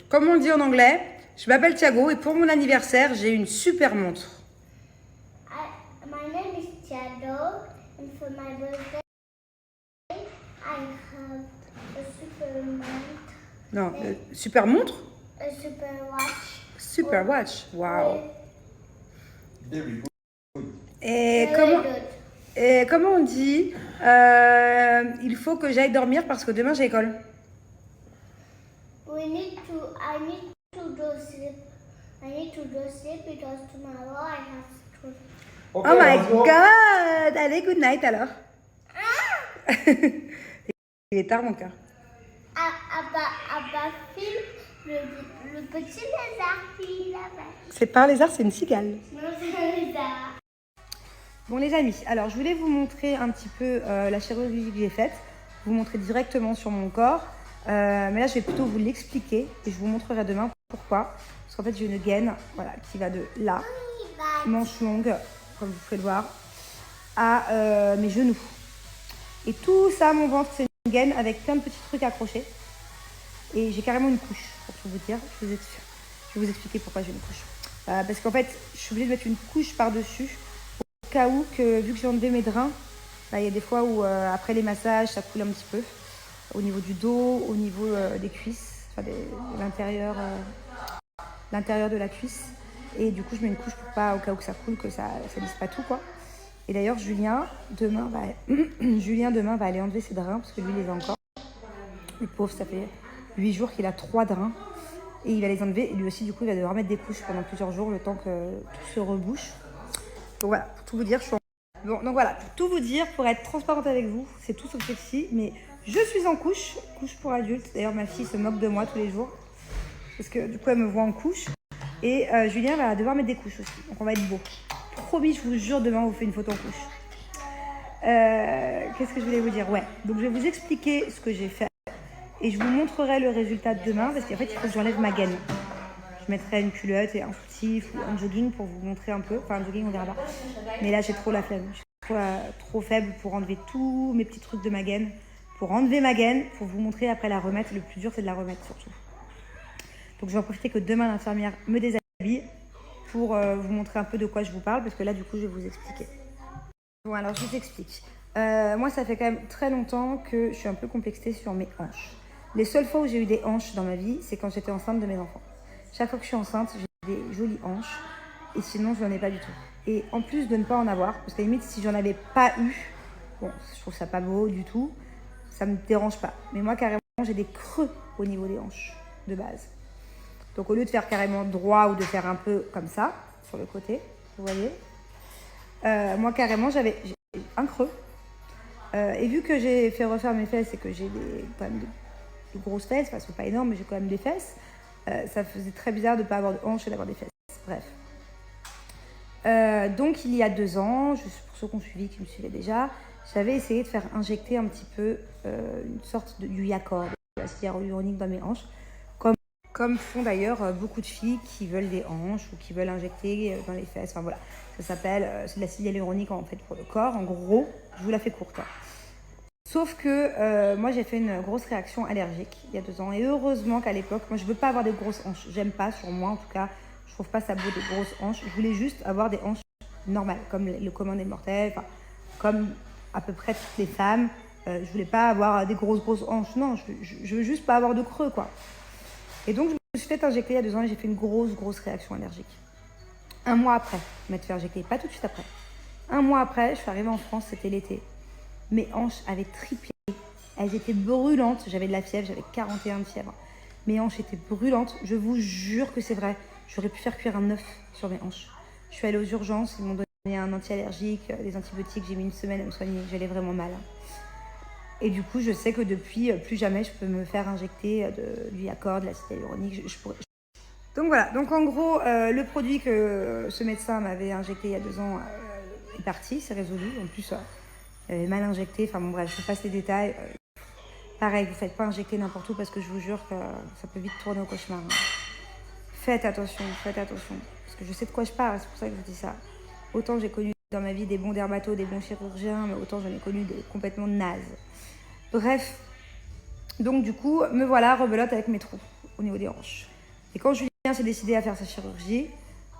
Comme on dit en anglais, je m'appelle Thiago et pour mon anniversaire, j'ai une super montre. My name is Thiago, and for my birthday, I have a super month. Non, super montre? A super watch. Super watch, wow. Very Et comment on dit il faut que j'aille dormir parce que demain j'ai école. I need to go sleep. I need to go sleep because tomorrow I have school. Okay, oh my god! Allez, good night alors. Il est tard mon cœur. Abba filme le petit lézard qui est là-bas. C'est pas un lézard, c'est une cigale. Non, c'est un lézard. Bon les amis, alors je voulais vous montrer un petit peu la chirurgie que j'ai faite, vous montrer directement sur mon corps, mais là je vais plutôt vous l'expliquer et je vous montrerai demain pourquoi. Parce qu'en fait j'ai une gaine voilà, qui va de là, manche longue, comme vous pouvez le voir, à mes genoux. Et tout ça, mon ventre, c'est une gaine avec plein de petits trucs accrochés. Et j'ai carrément une couche, pour tout vous dire. Je vais vous expliquer pourquoi j'ai une couche. Parce qu'en fait, je suis obligée de mettre une couche par-dessus. Au cas où, vu que j'ai enlevé mes drains, il y a des fois où après les massages, ça coule un petit peu. Au niveau du dos, au niveau des cuisses, enfin de l'intérieur de la cuisse. Et du coup, je mets une couche pour pas, au cas où que ça coule, que ça lisse pas tout, quoi. Et d'ailleurs, Julien, demain, va aller enlever ses drains, parce que lui, il les a encore. Le pauvre, ça fait 8 jours qu'il a 3 drains. Et il va les enlever. Et lui aussi, du coup, il va devoir mettre des couches pendant plusieurs jours, le temps que tout se rebouche. Donc voilà, pour tout vous dire, Bon, donc voilà, pour tout vous dire, pour être transparente avec vous, c'est tout sauf sexy, mais je suis en couche pour adultes. D'ailleurs, ma fille se moque de moi tous les jours, parce que du coup, elle me voit en couche. Et Julien va devoir mettre des couches aussi, donc on va être beau. Promis, je vous jure, demain, on vous fait une photo en couche. Qu'est-ce que je voulais vous dire? Ouais, donc je vais vous expliquer ce que j'ai fait, et je vous montrerai le résultat demain, parce qu'en fait, il faut que j'enlève ma gaine. Je mettrai une culotte et un soutif ou un jogging pour vous montrer un peu. Enfin, un jogging, on verra pas. Mais là, j'ai trop la flemme. Je suis trop faible pour enlever tous mes petits trucs de ma gaine. Pour enlever ma gaine, pour vous montrer après la remettre. Le plus dur, c'est de la remettre surtout. Donc, je vais en profiter que demain, l'infirmière me déshabille pour vous montrer un peu de quoi je vous parle. Parce que là, du coup, je vais vous expliquer. Bon, alors, je vous explique. Moi, ça fait quand même très longtemps que je suis un peu complexée sur mes hanches. Les seules fois où j'ai eu des hanches dans ma vie, c'est quand j'étais enceinte de mes enfants. Chaque fois que je suis enceinte, j'ai des jolies hanches. Et sinon, je n'en ai pas du tout. Et en plus de ne pas en avoir, parce qu'à la limite, si j'en avais pas eu, bon, je trouve ça pas beau du tout, ça me dérange pas. Mais moi, carrément, j'ai des creux au niveau des hanches, de base. Donc, au lieu de faire carrément droit ou de faire un peu comme ça, sur le côté, vous voyez, moi, carrément, j'ai un creux. Et vu que j'ai fait refaire mes fesses et que j'ai quand même de grosses fesses, enfin, elles sont pas énormes, mais j'ai quand même des fesses, ça faisait très bizarre de ne pas avoir de hanches et d'avoir des fesses. Bref. Donc, il y a 2 ans, juste pour ceux qui ont suivi, qui me suivaient déjà, j'avais essayé de faire injecter un petit peu une sorte du Yacord, de l'acide hyaluronique dans mes hanches, comme font d'ailleurs beaucoup de filles qui veulent des hanches ou qui veulent injecter dans les fesses. Enfin voilà, ça s'appelle, c'est de l'acide hyaluronique en fait pour le corps. En gros, je vous la fais courte. Sauf que moi, j'ai fait une grosse réaction allergique il y a 2 ans. Et heureusement qu'à l'époque, moi, je ne veux pas avoir des grosses hanches. J'aime pas, sur moi en tout cas. Je trouve pas ça beau des grosses hanches. Je voulais juste avoir des hanches normales, comme le commun des mortels, comme à peu près toutes les femmes. Je voulais pas avoir des grosses hanches. Non, je veux juste pas avoir de creux, quoi. Et donc, je me suis fait injecter il y a 2 ans et j'ai fait une grosse réaction allergique. 1 mois après, m'être fait injecter, pas tout de suite après. 1 mois après, je suis arrivée en France, c'était l'été. Mes hanches avaient triplé. Elles étaient brûlantes. J'avais de la fièvre, j'avais 41 de fièvre. Mes hanches étaient brûlantes. Je vous jure que c'est vrai. J'aurais pu faire cuire un œuf sur mes hanches. Je suis allée aux urgences. Ils m'ont donné un anti-allergique, des antibiotiques. J'ai mis 1 semaine à me soigner. J'allais vraiment mal. Et du coup, je sais que depuis, plus jamais je peux me faire injecter du Yacord, de l'acide hyaluronique. Donc voilà. Donc en gros, le produit que ce médecin m'avait injecté il y a 2 ans est parti. C'est résolu. En plus... mal injecté, enfin bon bref, je passe les détails. Pareil, vous ne faites pas injecter n'importe où parce que je vous jure que ça peut vite tourner au cauchemar. Faites attention, parce que je sais de quoi je parle, c'est pour ça que je vous dis ça. Autant j'ai connu dans ma vie des bons dermatos, des bons chirurgiens, mais autant j'en ai connu des complètement nazes. Bref, donc du coup, me voilà rebelote avec mes trous au niveau des hanches. Et quand Julien s'est décidé à faire sa chirurgie,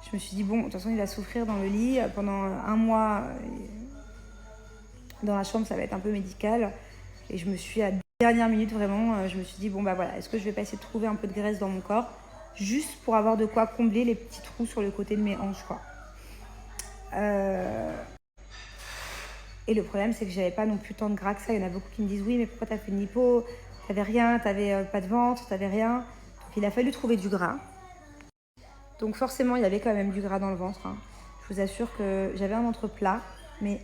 je me suis dit, bon, de toute façon, il va souffrir dans le lit pendant un mois. Dans la chambre, ça va être un peu médical. Et je me suis, à la dernière minute, vraiment, je me suis dit, bon, bah voilà, est-ce que je vais pas essayer de trouver un peu de graisse dans mon corps, juste pour avoir de quoi combler les petits trous sur le côté de mes hanches, quoi. Et le problème, c'est que j'avais pas non plus tant de gras que ça. Il y en a beaucoup qui me disent, oui, mais pourquoi t'as fait une lipo? T'avais rien, t'avais pas de ventre, t'avais rien. Donc, il a fallu trouver du gras. Donc forcément, il y avait quand même du gras dans le ventre, hein. Je vous assure que j'avais un ventre plat, mais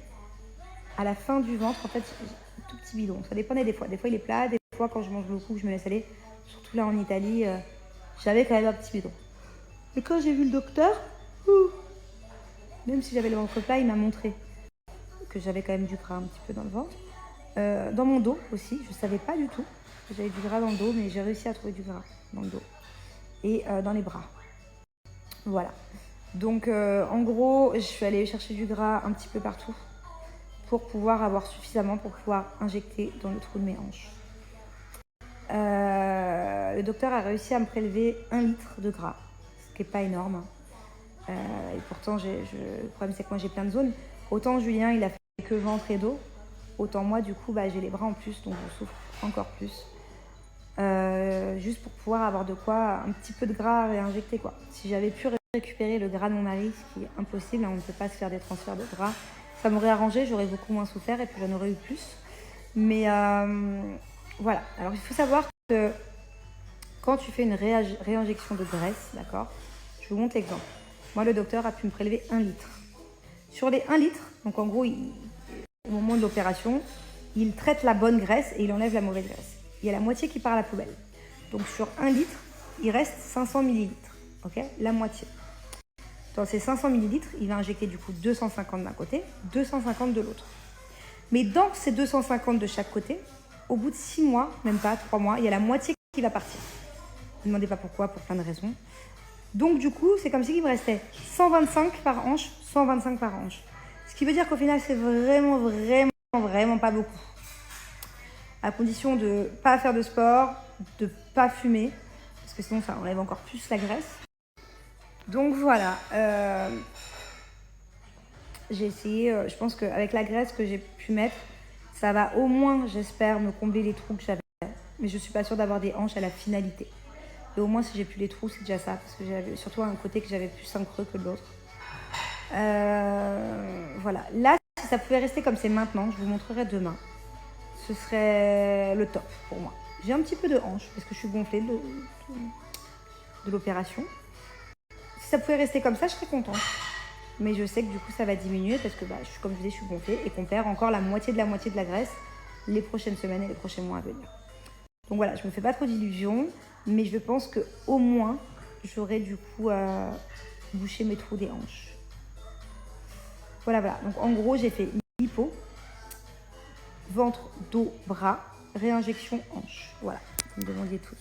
à la fin du ventre, en fait, j'ai un tout petit bidon. Ça dépendait des fois. Des fois, il est plat, des fois, quand je mange beaucoup, je me laisse aller. Surtout là, en Italie, j'avais quand même un petit bidon. Et quand j'ai vu le docteur, même si j'avais le ventre plat, il m'a montré que j'avais quand même du gras un petit peu dans le ventre. Dans mon dos aussi, je ne savais pas du tout que j'avais du gras dans le dos, mais j'ai réussi à trouver du gras dans le dos. Et dans les bras. Voilà. Donc, en gros, je suis allée chercher du gras un petit peu partout pour pouvoir avoir suffisamment pour pouvoir injecter dans le trou de mes hanches. Le docteur a réussi à me prélever 1 litre de gras, ce qui n'est pas énorme. Et pourtant, le problème, c'est que moi, j'ai plein de zones. Autant Julien, il a fait que ventre et dos. Autant moi, du coup, bah, j'ai les bras en plus, donc je souffre encore plus. Juste pour pouvoir avoir de quoi, un petit peu de gras à réinjecter, quoi. Si j'avais pu récupérer le gras de mon mari, ce qui est impossible, hein, on ne peut pas se faire des transferts de gras, ça m'aurait arrangé, j'aurais beaucoup moins souffert et puis j'en aurais eu plus. Mais voilà. Alors, il faut savoir que quand tu fais une réinjection de graisse, d'accord, je vous montre l'exemple. Moi, le docteur a pu me prélever 1 litre. Sur les 1 litre, donc en gros, au moment de l'opération, il traite la bonne graisse et il enlève la mauvaise graisse. Il y a la moitié qui part à la poubelle. Donc sur 1 litre, il reste 500 millilitres. Ok, la moitié. Dans ces 500 millilitres, il va injecter du coup 250 d'un côté, 250 de l'autre. Mais dans ces 250 de chaque côté, au bout de 6 mois, même pas 3 mois, il y a la moitié qui va partir. Ne me demandez pas pourquoi, pour plein de raisons. Donc du coup, c'est comme si il me restait 125 par hanche, 125 par hanche. Ce qui veut dire qu'au final, c'est vraiment pas beaucoup. À condition de ne pas faire de sport, de ne pas fumer, parce que sinon ça enlève encore plus la graisse. Donc voilà, j'ai essayé, je pense qu'avec la graisse que j'ai pu mettre, ça va au moins, j'espère, me combler les trous que j'avais. Mais je ne suis pas sûre d'avoir des hanches à la finalité. Et au moins, si j'ai plus les trous, c'est déjà ça, parce que j'avais surtout un côté que j'avais plus un creux que l'autre. Voilà, là, si ça pouvait rester comme c'est maintenant, je vous montrerai demain. Ce serait le top pour moi. J'ai un petit peu de hanche parce que je suis gonflée de l'opération. Si ça pouvait rester comme ça, je serais contente. Mais je sais que du coup, ça va diminuer parce que, comme je disais, je suis gonflée et qu'on perd encore la moitié de la graisse les prochaines semaines et les prochains mois à venir. Donc voilà, je ne me fais pas trop d'illusions, mais je pense qu'au moins, j'aurai du coup bouché mes trous des hanches. Voilà. Donc en gros, j'ai fait lipo, ventre, dos, bras, réinjection, hanche. Voilà, vous me demandiez tous.